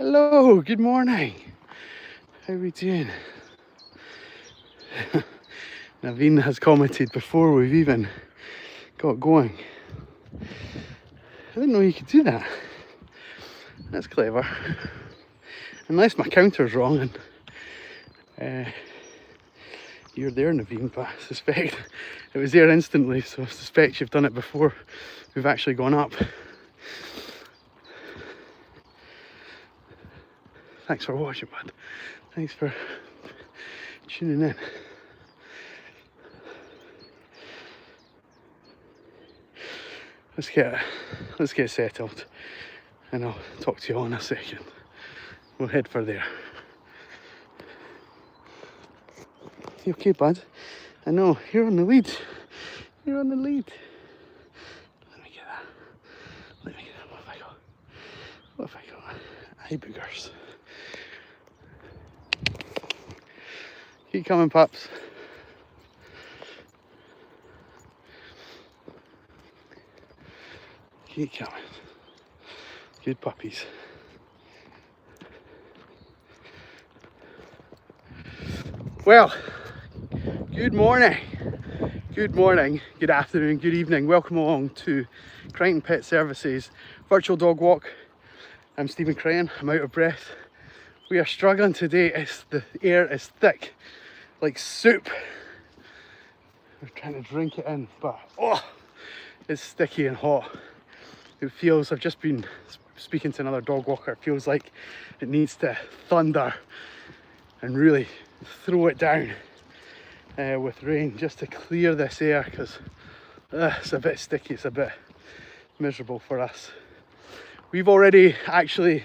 Hello, good morning. How are we doing? Naveen has commented before we've even got going. I didn't know you could do that. That's clever. Unless my counter's wrong and you're there, Naveen, but I suspect it was there instantly, so I suspect you've done it before we've actually gone up. Thanks for watching, bud. Thanks for tuning in. Let's get settled, and I'll talk to you all in a second. We'll head for there. You okay, bud? I know, you're on the lead. You're on the lead. Let me get that. What have I got? What have I got? Eye boogers. Keep coming, pups. Keep coming. Good puppies. Well, good morning, good afternoon, good evening. Welcome along to Crighton Pet Services virtual dog walk. I'm Stephen Crighton. I'm out of breath. We are struggling today. The air is thick, like soup. We're trying to drink it in, but it's sticky and hot. It feels, I've just been speaking to another dog walker, it feels like it needs to thunder and really throw it down with rain just to clear this air, because it's a bit sticky, it's a bit miserable for us. We've already actually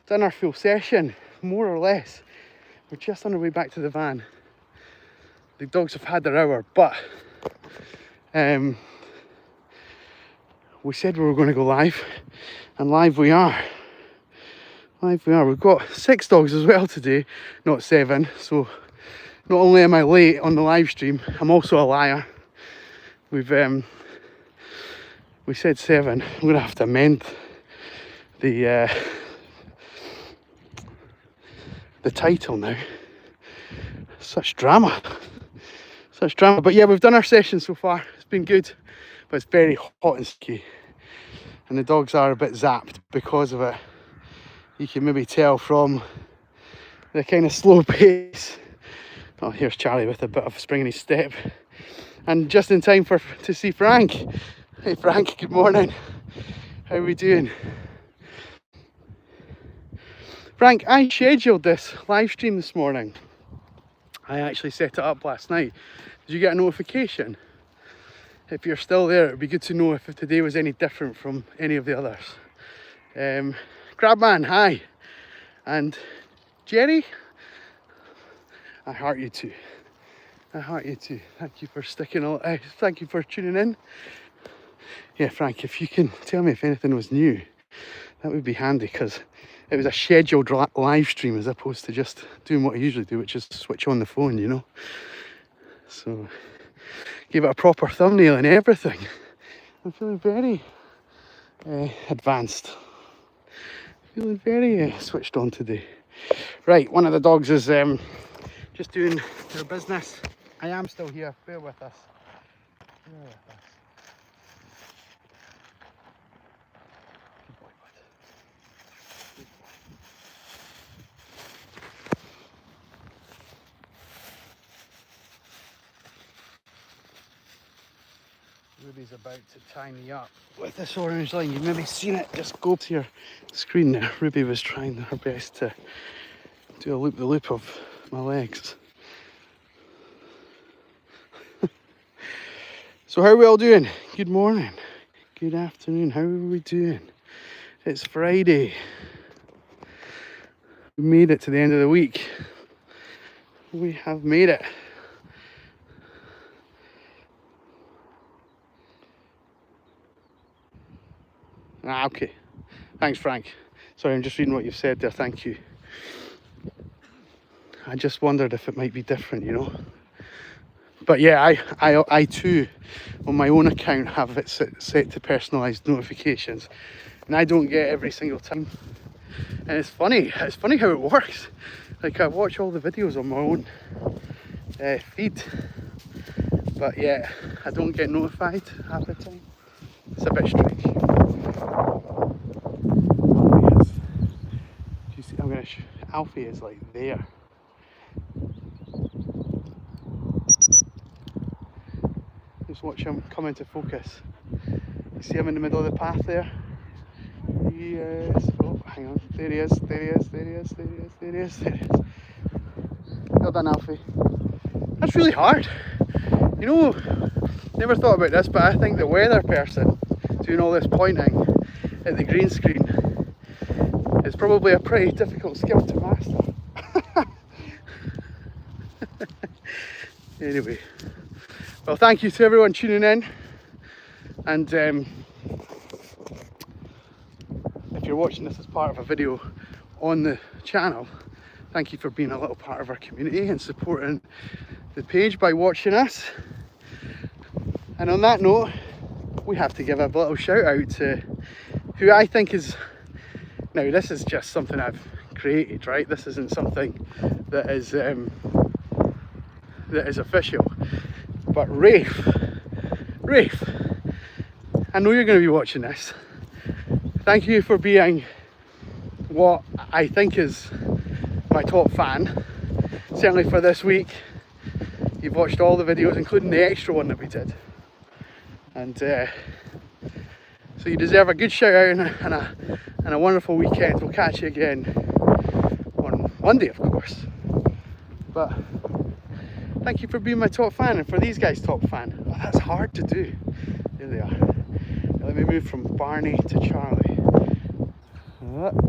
done our full session, more or less. We're just on our way back to the van. The dogs have had their hour, but we said we were going to go live, and live we are. We've got 6 dogs as well today, not 7. So not only am I late on the live stream, I'm also a liar. We said 7. I'm going to have to amend the title now. Such drama. But yeah, we've done our session so far. It's been good, but it's very hot and sticky, and the dogs are a bit zapped because of it. You can maybe tell from the kind of slow pace. Oh, here's Charlie with a bit of a spring in his step, and just in time to see Frank. Hey Frank, good morning. How are we doing? Frank, I scheduled this live stream this morning. I actually set it up last night. Did you get a notification? If you're still there, it'd be good to know if today was any different from any of the others. Crabman, hi. And Jerry, I heart you too. Thank you for thank you for tuning in. Yeah, Frank, if you can tell me if anything was new, that would be handy, because it was a scheduled live stream as opposed to just doing what I usually do, which is switch on the phone, you know. So give it a proper thumbnail and everything. I'm feeling very advanced. Feeling very switched on today. Right, one of the dogs is just doing their business. I am still here, bear with us. Good boy, bud. Good boy. Ruby's about to tie me up with this orange line. You've maybe seen it, just go to your screen there. Ruby was trying her best to do a loop of my legs. So how are we all doing? Good morning, good afternoon, how are we doing? It's Friday. We made it to the end of the week. We have made it. Okay. Thanks, Frank. Sorry, I'm just reading what you've said there. Thank you. I just wondered if it might be different, you know. But yeah, I too, on my own account, have it set to personalised notifications, and I don't get every single time. And it's funny how it works. Like, I watch all the videos on my own feed, but yeah, I don't get notified half the time. It's a bit strange. Oh, yes. Do you see? I'm gonna. Alfie is like there. Just watch him come into focus. You see him in the middle of the path there? Yes. Oh, hang on. There he is. There he is. There he is. There he is. There he is. There he is. Well done, Alfie. That's really hard. You know, never thought about this, but I think the weather person doing all this pointing at the green screen is probably a pretty difficult skill to master. Anyway, well, thank you to everyone tuning in, and if you're watching this as part of a video on the channel, thank you for being a little part of our community and supporting the page by watching us. And on that note, we have to give a little shout out to who I think is, now this is just something I've created, right? This isn't something that is official. But Rafe, I know you're going to be watching this. Thank you for being what I think is my top fan, certainly for this week. You've watched all the videos, including the extra one that we did, and so you deserve a good shout out and a wonderful weekend. We'll catch you again on Monday, of course, but thank you for being my top fan, and for these guys' top fan. Oh, that's hard to do. There they are. Let me move from Barney to Charlie.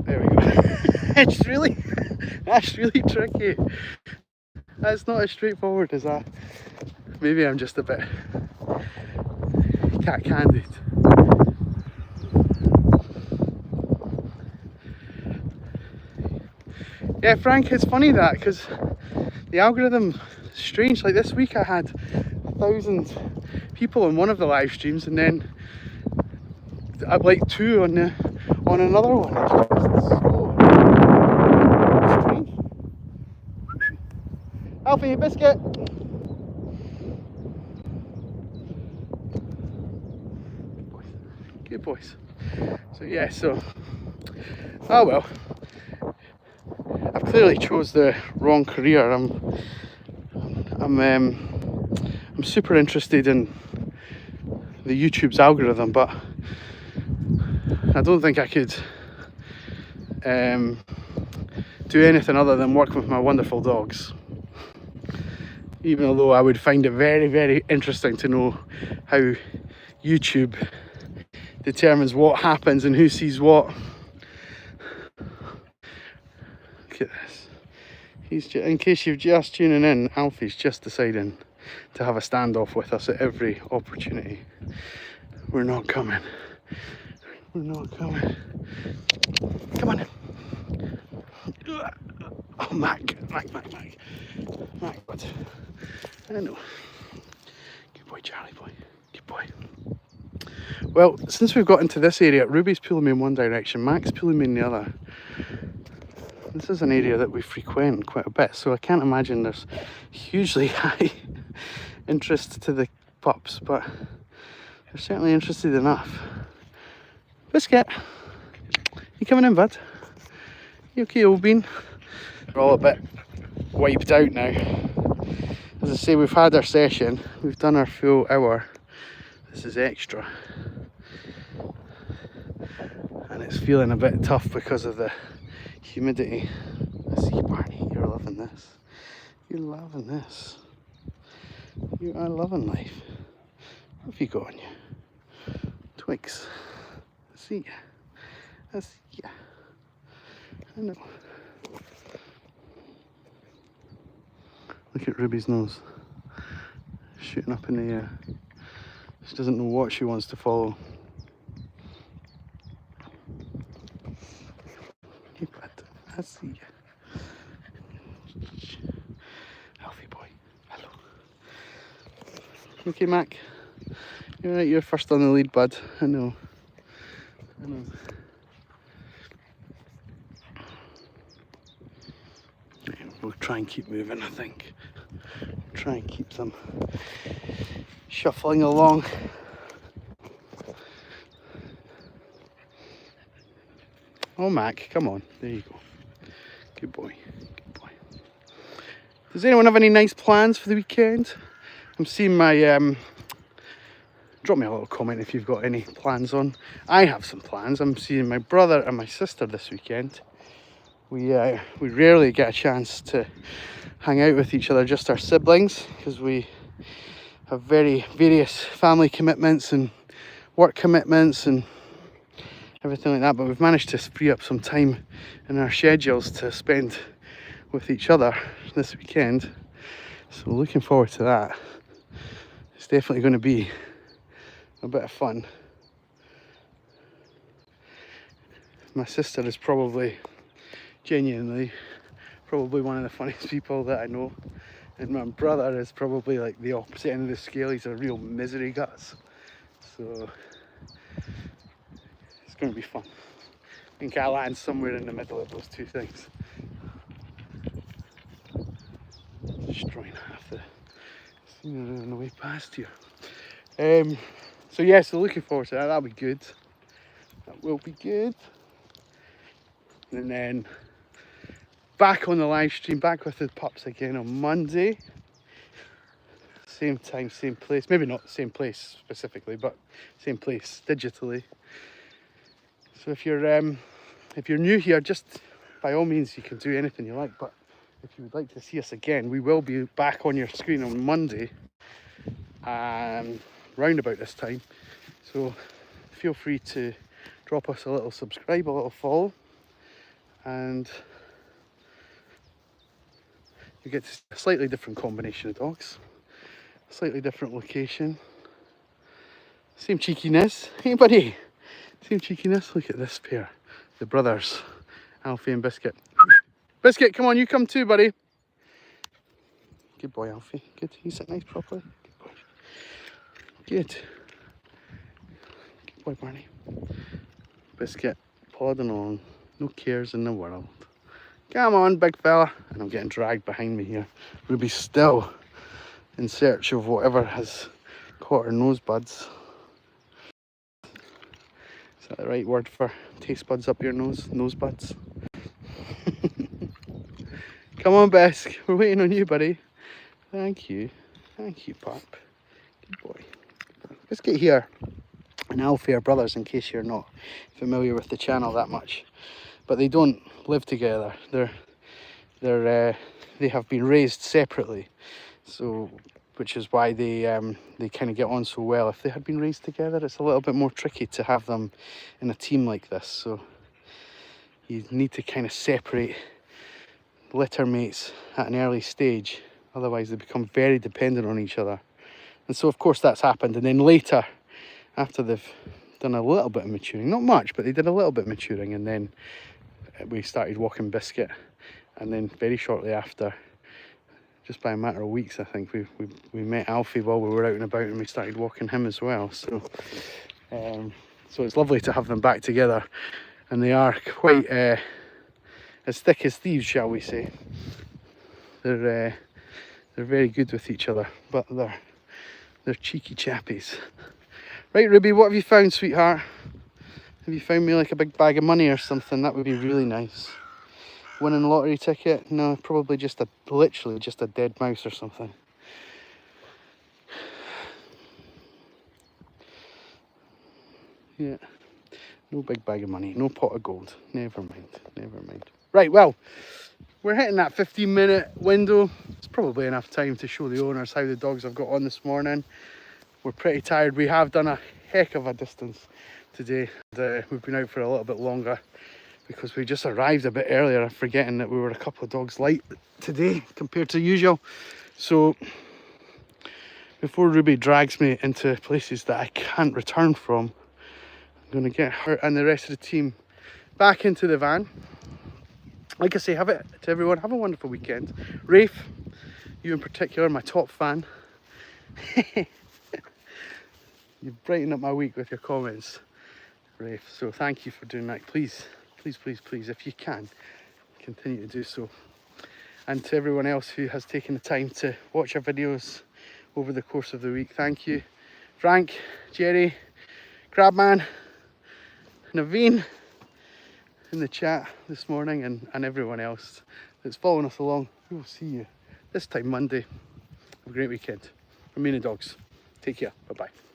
There we go. That's really tricky. That's not as straightforward as that. Maybe I'm just a bit cat-candid. Yeah, Frank, it's funny that, because the algorithm is strange. Like this week I had 1,000 people on one of the live streams, and then like 2 on another one. Strange. Alfie, biscuit. Good boys. So yeah, oh well. I've clearly chose the wrong career. I'm super interested in the YouTube's algorithm, but I don't think I could do anything other than work with my wonderful dogs. Even although I would find it very, very interesting to know how YouTube determines what happens and who sees what. Look at this. In case you're just tuning in, Alfie's just deciding to have a standoff with us at every opportunity. We're not coming. We're not coming. Come on in. Oh, Mac, what? I know. Good boy, Charlie boy. Good boy. Well, since we've got into this area, Ruby's pulling me in one direction, Mac's pulling me in the other. This is an area that we frequent quite a bit, so I can't imagine there's hugely high interest to the pups, but they're certainly interested enough. Biscuit, you coming in, bud? You okay, old bean? We're all a bit wiped out now. As I say, we've had our session, we've done our full hour. This is extra. And it's feeling a bit tough because of the humidity. I see, Barney, you're loving this. You're loving this. You are loving life. What have you got on you? Twigs. I see ya. I see ya. I know. Look at Ruby's nose. Shooting up in the air. She doesn't know what she wants to follow. Hey, bud. I see ya. Healthy boy. Hello. Okay, Mac. You're right, you're first on the lead, bud. I know. we'll try and keep moving, I think. Try and keep them shuffling along. Oh, Mac, come on. There you go. Good boy. Good boy. Does anyone have any nice plans for the weekend? I'm seeing my... drop me a little comment if you've got any plans on. I have some plans. I'm seeing my brother and my sister this weekend. We rarely get a chance to hang out with each other, just our siblings, because we have very various family commitments and work commitments and everything like that, but we've managed to free up some time in our schedules to spend with each other this weekend, so looking forward to that. It's definitely going to be a bit of fun. My sister is genuinely one of the funniest people that I know, and my brother is probably like the opposite end of the scale. He's a real misery guts, so it's going to be fun. I think I'll land somewhere in the middle of those two things. Destroying half the scenery on the way past here. So yeah, so looking forward to that. That'll be good. That will be good. And then back on the live stream, back with the pups again on Monday. Same time, same place. Maybe not the same place specifically, but same place digitally. So if you're new here, just by all means you can do anything you like. But if you would like to see us again, we will be back on your screen on Monday, round about this time. So feel free to drop us a little subscribe, a little follow, and you get to see a slightly different combination of dogs, slightly different location, same cheekiness. Hey buddy, same cheekiness. Look at this pair, the brothers, Alfie and Biscuit. Biscuit, come on, you come too, buddy. Good boy, Alfie. Good. You sit nice properly. Good boy. Good. Good boy, Barney. Biscuit plodding along. No cares in the world. Come on, big fella. And I'm getting dragged behind me here. Ruby's still in search of whatever has caught her nose buds. Is that the right word for taste buds up your nose? Nose buds? Come on, Bisk. We're waiting on you, buddy. Thank you. Thank you, pup. Good boy. Let's get here. And Alfie are brothers, in case you're not familiar with the channel that much. But they don't live together. They have been raised separately. So, which is why they kind of get on so well. If they had been raised together, it's a little bit more tricky to have them in a team like this. So you need to kind of separate litter mates at an early stage. Otherwise they become very dependent on each other. And so of course that's happened. And then later, after they've done a little bit of maturing, not much, but they did a little bit of maturing, and then we started walking Biscuit. And then very shortly after, just by a matter of weeks, I think, we met Alfie while we were out and about, and we started walking him as well. So so it's lovely to have them back together, and they are quite as thick as thieves, shall we say. They're very good with each other, but they're cheeky chappies. Right, Ruby, what have you found, sweetheart? Have you found me like a big bag of money or something? That would be really nice. Winning a lottery ticket? No, probably just literally just a dead mouse or something. Yeah, no big bag of money, no pot of gold. Never mind, never mind. Right, well, we're hitting that 15-minute window. It's probably enough time to show the owners how the dogs have got on this morning. We're pretty tired. We have done a heck of a distance today. We've been out for a little bit longer because we just arrived a bit earlier, forgetting that we were a couple of dogs light today compared to usual. So before Ruby drags me into places that I can't return from, I'm going to get her and the rest of the team back into the van. Like I say, to everyone, have a wonderful weekend. Rafe, you in particular, my top fan. You brighten up my week with your comments, Rafe. So thank you for doing that. Please, please, please, please, if you can, continue to do so. And to everyone else who has taken the time to watch our videos over the course of the week, thank you. Frank, Jerry, Crabman, Naveen in the chat this morning, and everyone else that's following us along. We will see you this time Monday. Have a great weekend. From me and the dogs. Take care. Bye-bye.